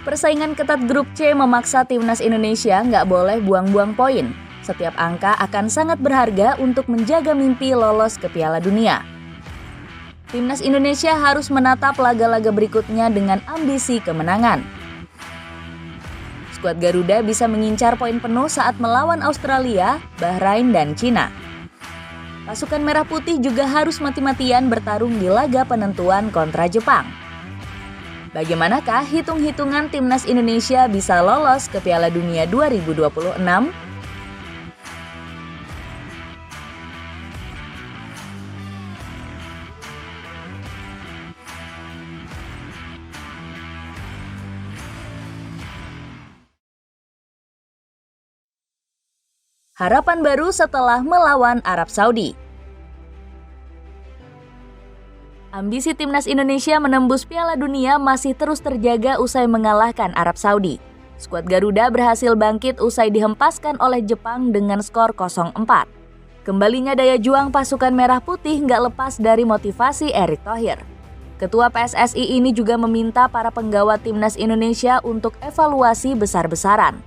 Persaingan ketat grup C memaksa timnas Indonesia nggak boleh buang-buang poin. Setiap angka akan sangat berharga untuk menjaga mimpi lolos ke Piala Dunia. Timnas Indonesia harus menatap laga-laga berikutnya dengan ambisi kemenangan. Skuad Garuda bisa mengincar poin penuh saat melawan Australia, Bahrain, dan Cina. Pasukan Merah Putih juga harus mati-matian bertarung di laga penentuan kontra Jepang. Bagaimanakah hitung-hitungan timnas Indonesia bisa lolos ke Piala Dunia 2026? Harapan baru setelah melawan Arab Saudi. Ambisi timnas Indonesia menembus Piala Dunia masih terus terjaga usai mengalahkan Arab Saudi. Skuad Garuda berhasil bangkit usai dihempaskan oleh Jepang dengan skor 0-4. Kembalinya daya juang pasukan Merah Putih nggak lepas dari motivasi Erick Thohir. Ketua PSSI ini juga meminta para penggawa timnas Indonesia untuk evaluasi besar-besaran.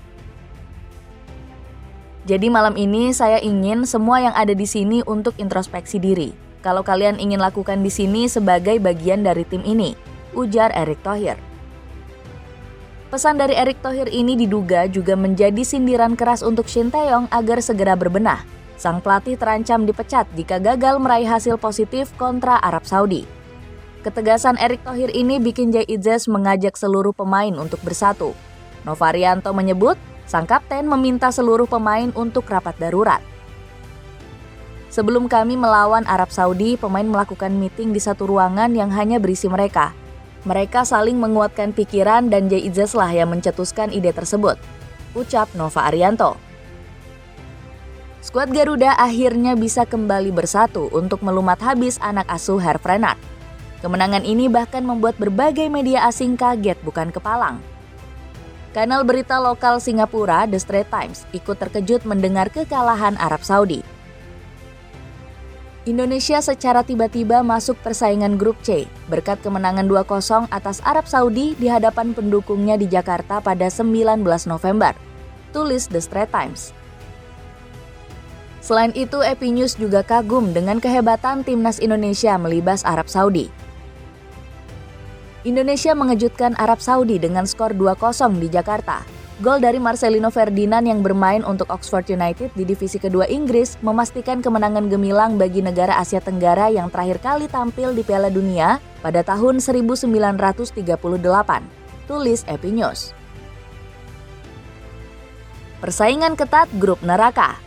Jadi malam ini saya ingin semua yang ada di sini untuk introspeksi diri. Kalau kalian ingin lakukan di sini sebagai bagian dari tim ini, ujar Erick Thohir. Pesan dari Erick Thohir ini diduga juga menjadi sindiran keras untuk Shin Tae-yong agar segera berbenah. Sang pelatih terancam dipecat jika gagal meraih hasil positif kontra Arab Saudi. Ketegasan Erick Thohir ini bikin Jay Itzes mengajak seluruh pemain untuk bersatu. Nova Arianto menyebut, sang kapten meminta seluruh pemain untuk rapat darurat. Sebelum kami melawan Arab Saudi, pemain melakukan meeting di satu ruangan yang hanya berisi mereka. Mereka saling menguatkan pikiran dan Jay Itzes lah yang mencetuskan ide tersebut, ucap Nova Arianto. Skuad Garuda akhirnya bisa kembali bersatu untuk melumat habis anak asuh Herve Renard. Kemenangan ini bahkan membuat berbagai media asing kaget bukan kepalang. Kanal berita lokal Singapura, The Straits Times, ikut terkejut mendengar kekalahan Arab Saudi. Indonesia secara tiba-tiba masuk persaingan grup C berkat kemenangan 2-0 atas Arab Saudi di hadapan pendukungnya di Jakarta pada 19 November, tulis The Straits Times. Selain itu, EP News juga kagum dengan kehebatan timnas Indonesia melibas Arab Saudi. Indonesia mengejutkan Arab Saudi dengan skor 2-0 di Jakarta. Gol dari Marcelino Ferdinand yang bermain untuk Oxford United di divisi kedua Inggris memastikan kemenangan gemilang bagi negara Asia Tenggara yang terakhir kali tampil di Piala Dunia pada tahun 1938, tulis EP News. Persaingan ketat grup neraka.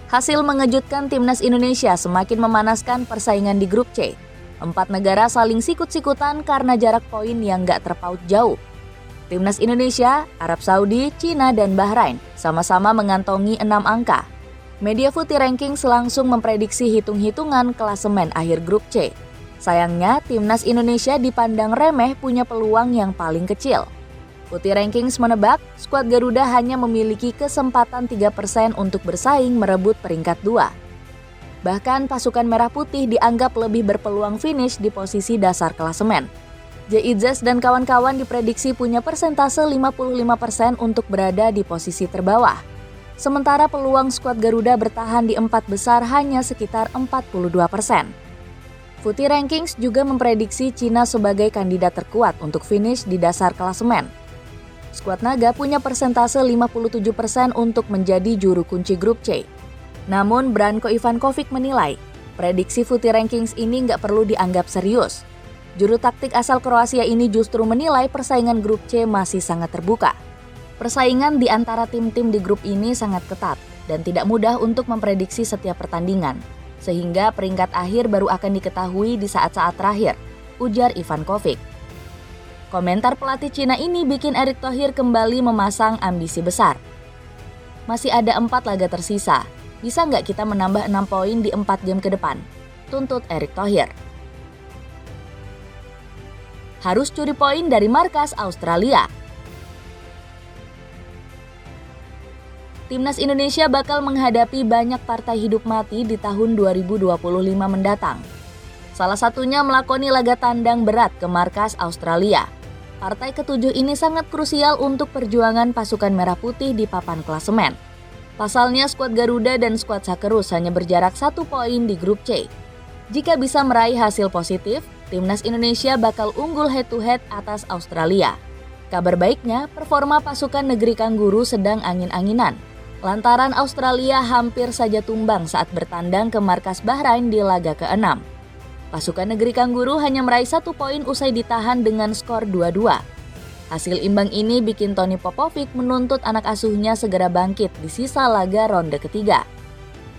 Hasil mengejutkan timnas Indonesia semakin memanaskan persaingan di grup C. 4 negara saling sikut-sikutan karena jarak poin yang gak terpaut jauh. Timnas Indonesia, Arab Saudi, Cina, dan Bahrain sama-sama mengantongi 6 angka. Media Footy Rankings langsung memprediksi hitung-hitungan klasemen akhir grup C. Sayangnya, timnas Indonesia dipandang remeh punya peluang yang paling kecil. Footy Rankings menebak, skuad Garuda hanya memiliki kesempatan 3% untuk bersaing merebut peringkat 2. Bahkan pasukan Merah Putih dianggap lebih berpeluang finish di posisi dasar klasemen. Jay Itzes dan kawan-kawan diprediksi punya persentase 55% untuk berada di posisi terbawah. Sementara peluang skuad Garuda bertahan di 4 besar hanya sekitar 42%. Footy Rankings juga memprediksi Cina sebagai kandidat terkuat untuk finish di dasar klasemen. Skuad Naga punya persentase 57% untuk menjadi juru kunci grup C. Namun Branko Ivankovic menilai, prediksi Footy Rankings ini nggak perlu dianggap serius. Juru taktik asal Kroasia ini justru menilai persaingan grup C masih sangat terbuka. Persaingan di antara tim-tim di grup ini sangat ketat dan tidak mudah untuk memprediksi setiap pertandingan, sehingga peringkat akhir baru akan diketahui di saat-saat terakhir, ujar Ivankovic. Komentar pelatih Cina ini bikin Erick Thohir kembali memasang ambisi besar. Masih ada 4 laga tersisa. Bisa nggak kita menambah 6 poin di 4 game ke depan? Tuntut Erick Thohir. Harus curi poin dari markas Australia. Timnas Indonesia bakal menghadapi banyak partai hidup mati di tahun 2025 mendatang. Salah satunya melakoni laga tandang berat ke markas Australia. Partai ketujuh ini sangat krusial untuk perjuangan pasukan Merah Putih di papan klasemen. Pasalnya skuad Garuda dan skuad Socceroos hanya berjarak 1 poin di grup C. Jika bisa meraih hasil positif, Timnas Indonesia bakal unggul head-to-head atas Australia. Kabar baiknya, performa pasukan negeri Kangguru sedang angin-anginan. Lantaran Australia hampir saja tumbang saat bertandang ke markas Bahrain di laga ke-6. Pasukan negeri Kangguru hanya meraih 1 poin usai ditahan dengan skor 2-2. Hasil imbang ini bikin Tony Popovic menuntut anak asuhnya segera bangkit di sisa laga ronde ketiga.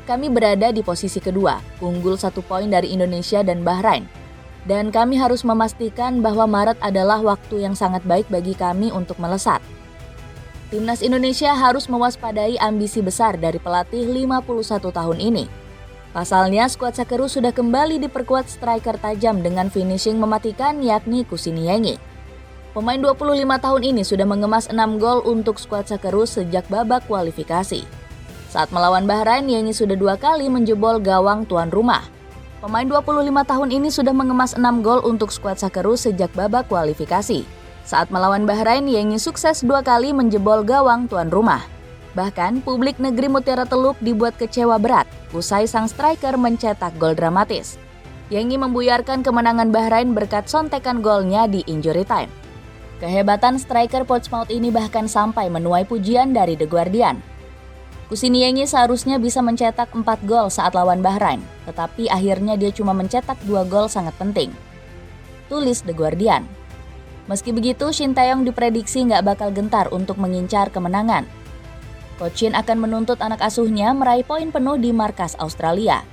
Kami berada di posisi kedua, unggul 1 poin dari Indonesia dan Bahrain. Dan kami harus memastikan bahwa Maret adalah waktu yang sangat baik bagi kami untuk melesat. Timnas Indonesia harus mewaspadai ambisi besar dari pelatih 51 tahun ini. Pasalnya, skuad Socceroos sudah kembali diperkuat striker tajam dengan finishing mematikan yakni Kusini Yengi. Pemain 25 tahun ini sudah mengemas 6 gol untuk skuad Socceroos sejak babak kualifikasi. Saat melawan Bahrain, Yengi sudah 2 kali menjebol gawang tuan rumah. Pemain 25 tahun ini sudah mengemas 6 gol untuk skuad Socceroos sejak babak kualifikasi. Saat melawan Bahrain, Yengi sukses 2 kali menjebol gawang tuan rumah. Bahkan, publik negeri Mutiara Teluk dibuat kecewa berat usai sang striker mencetak gol dramatis. Yengi membuyarkan kemenangan Bahrain berkat sontekan golnya di injury time. Kehebatan striker Portsmouth ini bahkan sampai menuai pujian dari The Guardian. Kusini Yengi seharusnya bisa mencetak 4 gol saat lawan Bahrain, tetapi akhirnya dia cuma mencetak 2 gol sangat penting. Tulis The Guardian. Meski begitu, Shin Tae-yong diprediksi nggak bakal gentar untuk mengincar kemenangan. Coach Shin akan menuntut anak asuhnya meraih poin penuh di markas Australia.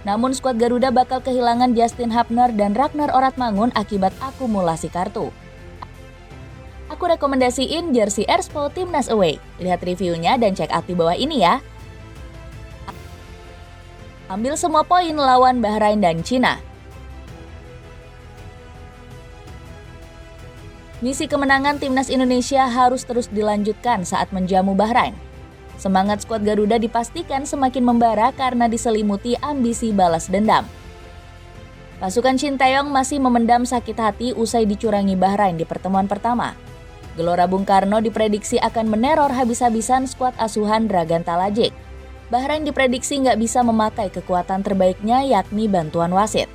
Namun skuad Garuda bakal kehilangan Justin Hapner dan Ragnar Oratmangun akibat akumulasi kartu. Aku rekomendasiin jersey Erspo Timnas Away. Lihat reviewnya dan check out di bawah ini ya. Ambil semua poin lawan Bahrain dan Cina. Misi kemenangan Timnas Indonesia harus terus dilanjutkan saat menjamu Bahrain. Semangat skuad Garuda dipastikan semakin membara karena diselimuti ambisi balas dendam. Pasukan Shin Tae-yong masih memendam sakit hati usai dicurangi Bahrain di pertemuan pertama. Gelora Bung Karno diprediksi akan meneror habis-habisan skuad asuhan Dragan Talajic. Bahrain diprediksi nggak bisa memakai kekuatan terbaiknya yakni bantuan wasit.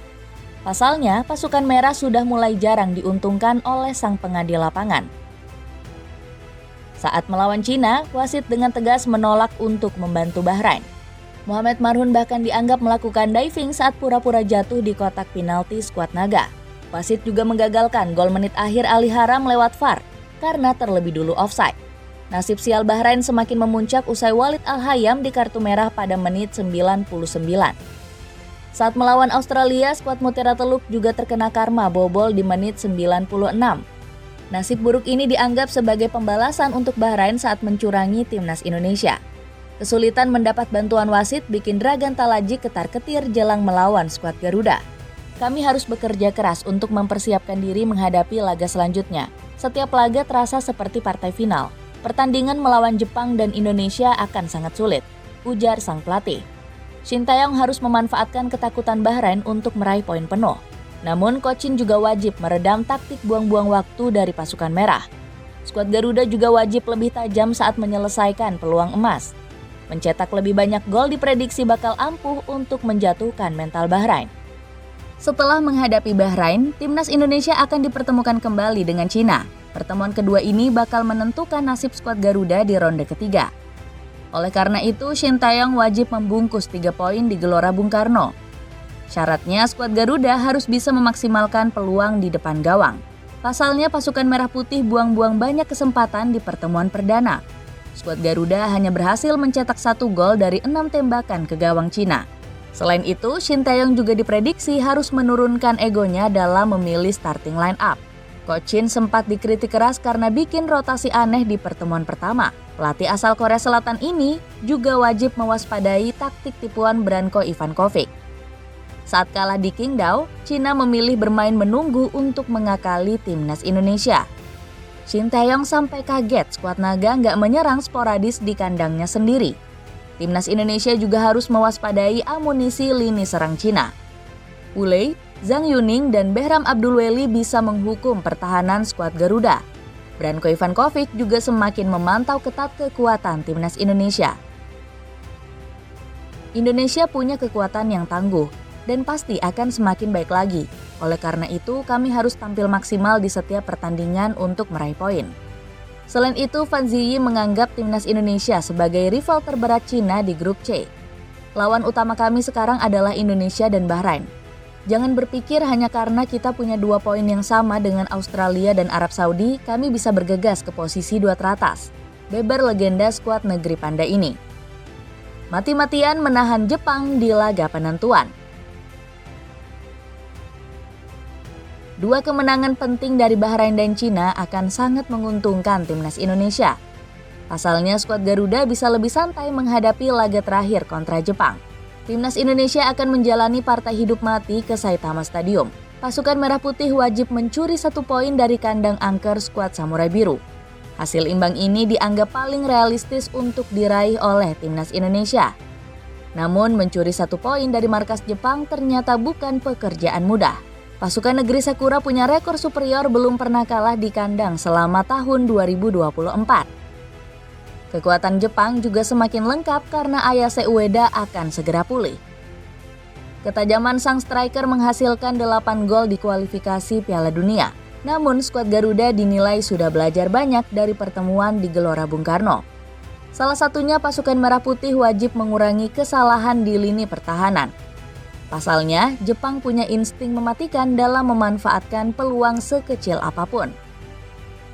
Pasalnya, pasukan merah sudah mulai jarang diuntungkan oleh sang pengadil lapangan. Saat melawan Cina, wasit dengan tegas menolak untuk membantu Bahrain. Mohamed Marhun bahkan dianggap melakukan diving saat pura-pura jatuh di kotak penalti skuad naga. Wasit juga menggagalkan gol menit akhir Ali Haram lewat VAR karena terlebih dulu offside. Nasib sial Bahrain semakin memuncak usai Walid Al-Hayam di kartu merah pada menit 99. Saat melawan Australia, skuad Mutiara Teluk juga terkena karma bobol di menit 96. Nasib buruk ini dianggap sebagai pembalasan untuk Bahrain saat mencurangi Timnas Indonesia. Kesulitan mendapat bantuan wasit bikin Dragan Talajic ketar-ketir jelang melawan skuad Garuda. Kami harus bekerja keras untuk mempersiapkan diri menghadapi laga selanjutnya. Setiap laga terasa seperti partai final. Pertandingan melawan Jepang dan Indonesia akan sangat sulit, ujar sang pelatih. Shin Tae-yong harus memanfaatkan ketakutan Bahrain untuk meraih poin penuh. Namun, Coach Shin juga wajib meredam taktik buang-buang waktu dari pasukan merah. Skuad Garuda juga wajib lebih tajam saat menyelesaikan peluang emas. Mencetak lebih banyak gol diprediksi bakal ampuh untuk menjatuhkan mental Bahrain. Setelah menghadapi Bahrain, Timnas Indonesia akan dipertemukan kembali dengan Cina. Pertemuan kedua ini bakal menentukan nasib skuad Garuda di ronde ketiga. Oleh karena itu, Shin Tae-yong wajib membungkus 3 poin di Gelora Bung Karno. Syaratnya, skuad Garuda harus bisa memaksimalkan peluang di depan gawang. Pasalnya, pasukan Merah Putih buang-buang banyak kesempatan di pertemuan perdana. Skuad Garuda hanya berhasil mencetak 1 gol dari 6 tembakan ke gawang Cina. Selain itu, Shin Tae-yong juga diprediksi harus menurunkan egonya dalam memilih starting line up. Coach Shin sempat dikritik keras karena bikin rotasi aneh di pertemuan pertama. Pelatih asal Korea Selatan ini juga wajib mewaspadai taktik tipuan Branko Ivankovic. Saat kalah di Qingdao, Cina memilih bermain menunggu untuk mengakali Timnas Indonesia. Shin Tae-yong sampai kaget skuad naga nggak menyerang sporadis di kandangnya sendiri. Timnas Indonesia juga harus mewaspadai amunisi lini serang Cina. Wu Lei, Zhang Yuning dan Behram Abdulweli bisa menghukum pertahanan skuad Garuda. Branko Ivankovic juga semakin memantau ketat kekuatan timnas Indonesia. Indonesia punya kekuatan yang tangguh dan pasti akan semakin baik lagi. Oleh karena itu, kami harus tampil maksimal di setiap pertandingan untuk meraih poin. Selain itu, Fan Ziyi menganggap timnas Indonesia sebagai rival terberat Cina di grup C. Lawan utama kami sekarang adalah Indonesia dan Bahrain. Jangan berpikir hanya karena kita punya 2 poin yang sama dengan Australia dan Arab Saudi, kami bisa bergegas ke posisi 2 teratas. Beber legenda skuad negeri Panda ini. Mati-matian menahan Jepang di laga penentuan. 2 kemenangan penting dari Bahrain dan Cina akan sangat menguntungkan timnas Indonesia. Pasalnya skuad Garuda bisa lebih santai menghadapi laga terakhir kontra Jepang. Timnas Indonesia akan menjalani partai hidup mati ke Saitama Stadium. Pasukan Merah Putih wajib mencuri 1 poin dari kandang angker skuad Samurai Biru. Hasil imbang ini dianggap paling realistis untuk diraih oleh timnas Indonesia. Namun mencuri 1 poin dari markas Jepang ternyata bukan pekerjaan mudah. Pasukan negeri Sakura punya rekor superior belum pernah kalah di kandang selama tahun 2024. Kekuatan Jepang juga semakin lengkap karena Ayase Ueda akan segera pulih. Ketajaman sang striker menghasilkan 8 gol di kualifikasi Piala Dunia. Namun skuad Garuda dinilai sudah belajar banyak dari pertemuan di Gelora Bung Karno. Salah satunya pasukan Merah Putih wajib mengurangi kesalahan di lini pertahanan. Pasalnya, Jepang punya insting mematikan dalam memanfaatkan peluang sekecil apapun.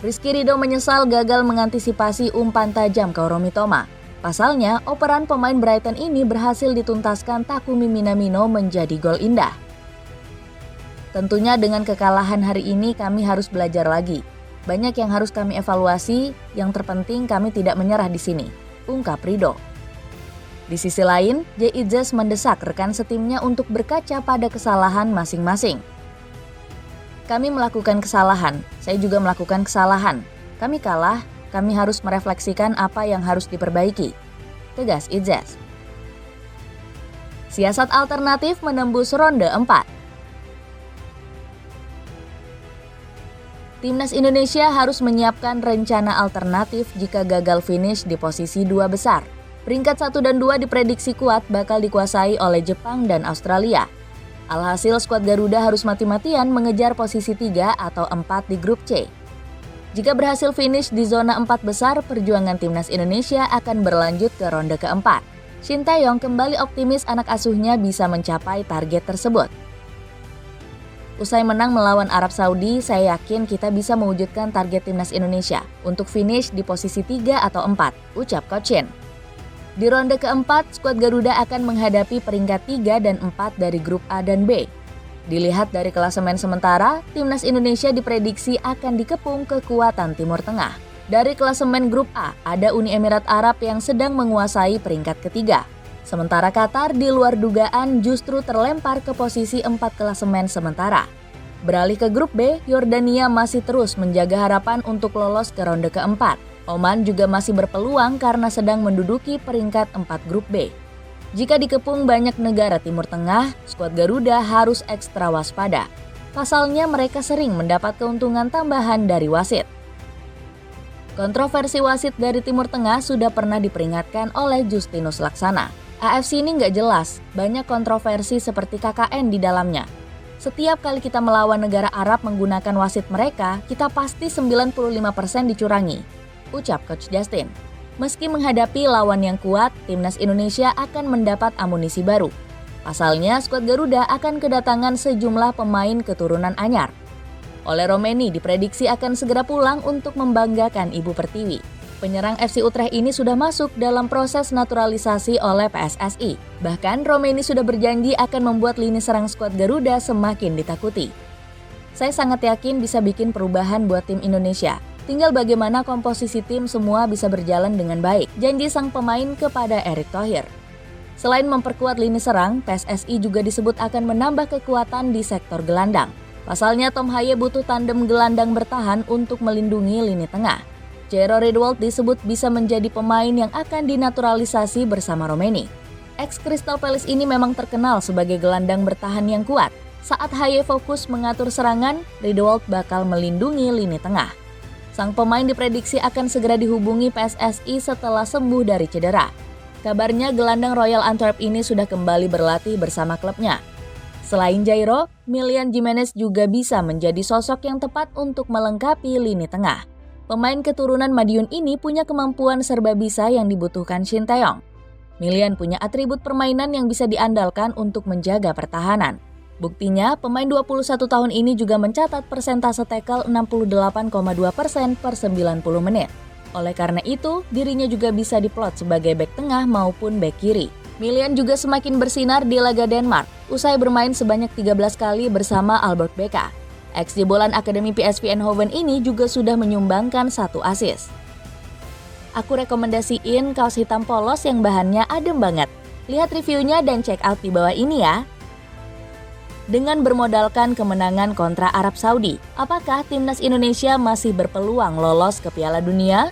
Rizky Ridho menyesal gagal mengantisipasi umpan tajam Kaoru Mitoma. Pasalnya, operan pemain Brighton ini berhasil dituntaskan Takumi Minamino menjadi gol indah. Tentunya dengan kekalahan hari ini kami harus belajar lagi. Banyak yang harus kami evaluasi, yang terpenting kami tidak menyerah di sini, ungkap Ridho. Di sisi lain, Jay Itzes mendesak rekan setimnya untuk berkaca pada kesalahan masing-masing. Kami melakukan kesalahan, saya juga melakukan kesalahan. Kami kalah, kami harus merefleksikan apa yang harus diperbaiki, tegas Itzes. Siasat alternatif menembus ronde 4. Timnas Indonesia harus menyiapkan rencana alternatif jika gagal finish di posisi 2 besar. Peringkat 1 dan 2 diprediksi kuat bakal dikuasai oleh Jepang dan Australia. Alhasil skuad Garuda harus mati-matian mengejar posisi 3 atau 4 di grup C. Jika berhasil finish di zona 4 besar, perjuangan timnas Indonesia akan berlanjut ke ronde keempat. Shin Tae-yong kembali optimis anak asuhnya bisa mencapai target tersebut. Usai menang melawan Arab Saudi, saya yakin kita bisa mewujudkan target timnas Indonesia untuk finish di posisi 3 atau 4, ucap Coach Shin. Di ronde keempat, skuad Garuda akan menghadapi peringkat 3 dan 4 dari grup A dan B. Dilihat dari klasemen sementara, timnas Indonesia diprediksi akan dikepung kekuatan Timur Tengah. Dari klasemen grup A, ada Uni Emirat Arab yang sedang menguasai peringkat ketiga. Sementara Qatar di luar dugaan justru terlempar ke posisi 4 klasemen sementara. Beralih ke grup B, Yordania masih terus menjaga harapan untuk lolos ke ronde keempat. Oman juga masih berpeluang karena sedang menduduki peringkat 4 grup B. Jika dikepung banyak negara Timur Tengah, skuad Garuda harus ekstra waspada. Pasalnya mereka sering mendapat keuntungan tambahan dari wasit. Kontroversi wasit dari Timur Tengah sudah pernah diperingatkan oleh Justinus Laksana. AFC ini nggak jelas, banyak kontroversi seperti KKN di dalamnya. Setiap kali kita melawan negara Arab menggunakan wasit mereka, kita pasti 95% dicurangi, ucap Coach Justin. Meski menghadapi lawan yang kuat, timnas Indonesia akan mendapat amunisi baru. Pasalnya, skuad Garuda akan kedatangan sejumlah pemain keturunan anyar. Ole Romeni diprediksi akan segera pulang untuk membanggakan Ibu Pertiwi. Penyerang FC Utrecht ini sudah masuk dalam proses naturalisasi oleh PSSI. Bahkan Romeni sudah berjanji akan membuat lini serang skuad Garuda semakin ditakuti. Saya sangat yakin bisa bikin perubahan buat tim Indonesia. Tinggal bagaimana komposisi tim semua bisa berjalan dengan baik, janji sang pemain kepada Erick Thohir. Selain memperkuat lini serang, PSSI juga disebut akan menambah kekuatan di sektor gelandang. Pasalnya Tom Haye butuh tandem gelandang bertahan untuk melindungi lini tengah. Jero Ridwold disebut bisa menjadi pemain yang akan dinaturalisasi bersama Romeni. Ex Crystal Palace ini memang terkenal sebagai gelandang bertahan yang kuat. Saat Haye fokus mengatur serangan, Riedewald bakal melindungi lini tengah. Sang pemain diprediksi akan segera dihubungi PSSI setelah sembuh dari cedera. Kabarnya gelandang Royal Antwerp ini sudah kembali berlatih bersama klubnya. Selain Jairo, Milian Gimenez juga bisa menjadi sosok yang tepat untuk melengkapi lini tengah. Pemain keturunan Madiun ini punya kemampuan serba bisa yang dibutuhkan Shin Taeyong. Milian punya atribut permainan yang bisa diandalkan untuk menjaga pertahanan. Buktinya, pemain 21 tahun ini juga mencatat persentase tackle 68,2% per 90 menit. Oleh karena itu, dirinya juga bisa diplot sebagai bek tengah maupun bek kiri. Milian juga semakin bersinar di laga Denmark, usai bermain sebanyak 13 kali bersama Albert Beka. Ex-jebolan Akademi PSV Eindhoven ini juga sudah menyumbangkan 1 assist. Aku rekomendasiin kaos hitam polos yang bahannya adem banget. Lihat reviewnya dan check out di bawah ini ya. Dengan bermodalkan kemenangan kontra Arab Saudi, apakah timnas Indonesia masih berpeluang lolos ke Piala Dunia?